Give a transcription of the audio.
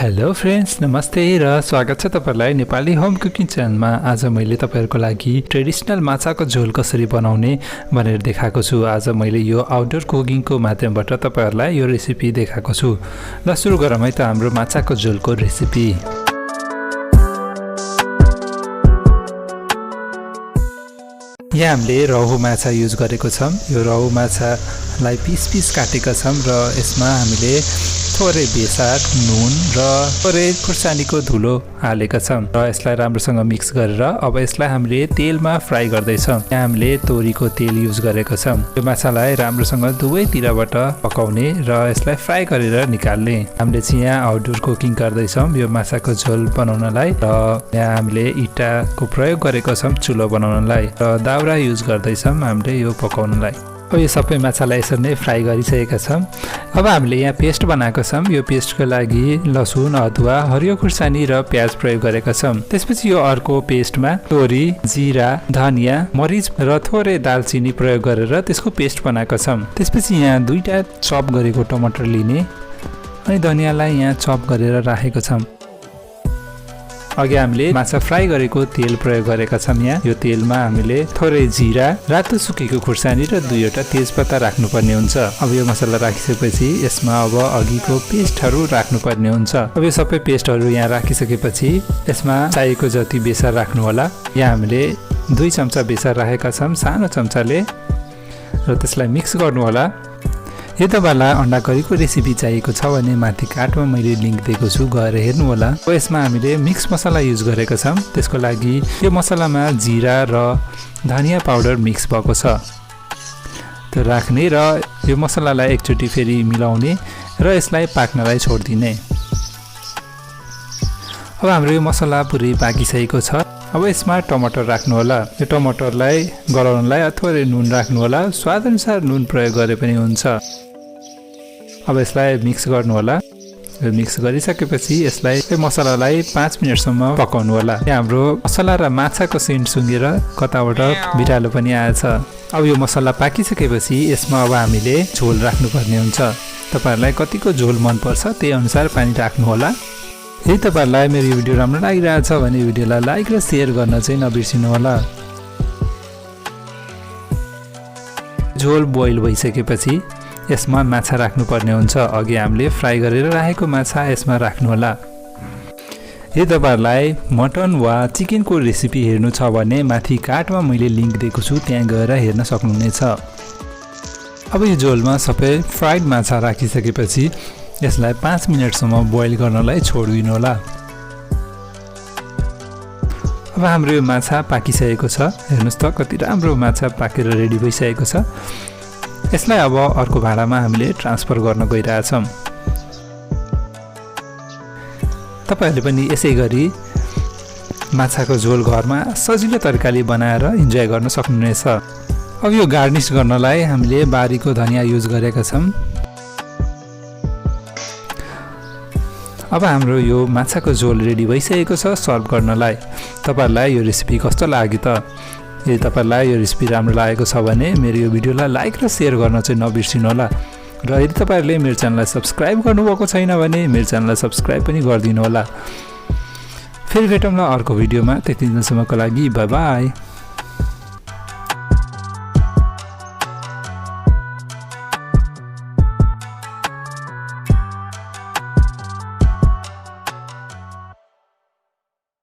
Hello friends, नमस्ते र स्वागत छ तपाईलाई नेपाली होम कुकिङ च्यानलमा। आज मैले तपाईहरुको लागि ट्रेडिसनल माछाको झोल कसरी बनाउने भनेर देखाएको छु। आज मैले यो आउटडोर कुकिङको माध्यमबाट तपाईहरुलाई यो रेसिपी देखाएको छु। ल सुरु गरौँ है त हाम्रो माछाको झोलको रेसिपी। यहाँ हामीले रहु माछा युज गरेको छौं। यो रहु माछालाई पीस पीस काटेका छौं र यसमा हामीले थोरै बेसार, नुन र थोरै खुर्सानीको धुलो हालेका छौं र यसलाई राम्रोसँग मिक्स गरेर अब यसलाई हामीले तेलमा फ्राई गर्दै छौं। यहाँ हामीले तोरीको तेल युज गरेका छौं। यो माछालाई राम्रोसँग दुवैतिरबाट पकाउने र यसलाई फ्राई गरेर निकाल्ने। हामीले चाहिँ यहाँ आउटडोर कुकिङ गर्दै छौं यो माछाको झोल बनाउनलाई र यहाँ हामीले इँटाको प्रयोग गरेका छौं चुलो बनाउनलाई र दाउरा युज गर्दै छौं हामीले यो पकाउनलाई। अब यो सबै माछालाई यसरी नै फ्राई गरिसकेका छौं। अब हामीले यहाँ पेस्ट बनाएको छौं। यो पेस्टको लागि लसुन, अदुवा, हरियो खुर्सानी र प्याज प्रयोग गरेका छौं। त्यसपछि यो अर्को पेस्टमा तोरी, जीरा, धनिया, मरिच र थोरै दालचिनी प्रयोग गरेर त्यसको पेस्ट बनाएको छौं। त्यसपछि यहाँ दुईटा चप गरेको टमाटर लिने अनि धनियालाई यहाँ चप गरेर राखेको छौं। अघि हामीले माछा फ्राई गरेको तेल प्रयोग गरेका छौं। यहाँ यो तेलमा हामीले थोरै जीरा, रातो सुकेको खुर्सानी र दुईवटा तेजपत्ता राख्नुपर्ने हुन्छ। अब यो मसला राखिसकेपछि यसमा अब अघिको पेस्टहरू राख्नुपर्ने हुन्छ। अब यो सबै पेस्टहरू यहाँ राखिसकेपछि यसमा चाहिएको जति बेसार राख्नु होला। यहाँ हामीले 2 चम्चा बेसार राखेका छौं सानो चम्चाले र त्यसलाई मिक्स गर्नु होला। यो तपाईलाई अन्डा करीको रेसिपी चाहिएको छ भने माथि कार्डमा मैले लिंक दिएको छु, गएर हेर्नु होला। यसमा हामीले मिक्स मसला युज गरेका छौं। त्यसको लागि यो मसलामा जीरा र धनिया पाउडर मिक्स भएको छ। त्यो राख्ने र यो मसलालाई एकचोटी फेरि मिलाउने र यसलाई पाक्नलाई छोड्दिने। अब हाम्रो यो मसला पुरै पाकिसकेको छ। अब यसमा टमाटर राख्नु होला। यो टमाटरलाई गलाउनलाई थोरै नुन राख्नु होला। स्वाद अनुसार नुन प्रयोग गरे पनि हुन्छ। अब यसलाई मिक्स गर्नु होला। यो मिक्स गरिसकेपछि यसलाई मसलालाई 5 मिनेटसम्म पकाउनु होला। यहाँ हाम्रो मसला र माछाको सेन्ट सुँगेर कताबाट बिटालो पनि आएछ। अब यो मसला पाकिसकेपछि यसमा अब हामीले झोल राख्नुपर्ने हुन्छ। तपाईहरुलाई कतिको झोल मन पर्छ त्यही अनुसार पानी राख्नु होला। यदि तपाईहरुलाई मेरो यो भिडियो राम्रो लागिरहेछ भने भिडियोलाई लाइक र शेयर गर्न चाहिँ नबिर्सिनु होला। झोल बोइल भइसकेपछि यसमा माछा राख्नुपर्ने हुन्छ। अघि हामीले फ्राई गरेर राखेको माछा यसमा राख्नु होला। यदि तपाईहरुलाई मटन वा चिकनको रेसिपी हेर्नु छ भने माथि कार्डमा मैले लिंक दिएको छु, त्यहाँ गएर हेर्न सक्नुहुनेछ। अब यो झोलमा सबै फ्राइड माछा राखिसकेपछि यसलाई 5 मिनेटसम्म बोइल गर्नलाई छोड्दिनु होला। अब हाम्रो यो माछा पाकिसकेको छ। हेर्नुस् त कति राम्रो माछा पाकेर रेडी भइसकेको छ। यसलाई अब अर्को भाँडामा हामीले ट्रान्सफर गर्न गइरहेछौं। तपाईहरुले पनि यसै गरी माछाको झोल घरमा सजिलो तरिकाले बनाएर इन्जोय गर्न सक्नुहुनेछ। अब यो गार्निश गर्नलाई हामीले बारीको धनिया युज गरेका छौं। अब हाम्रो यो माछाको झोल रेडी भइसकेको छ सर्भ गर्नलाई। तपाईहरुलाई यो रेसिपी कस्तो लाग्यो त? यदि तपाईहरुलाई यो रेसिपी राम्रो लागेको छ भने मेरो यो भिडियोलाई लाइक र शेयर गर्न चाहिँ नबिर्सिनु होला। र यदि तपाईहरुले मेरो च्यानललाई सब्स्क्राइब गर्नुभएको छैन भने मेरो च्यानललाई सब्स्क्राइब पनि गरिदिनु होला। फेरि भेटौँला अर्को भिडियोमा। त्यति दिनसम्मको लागि बाइ बाइ।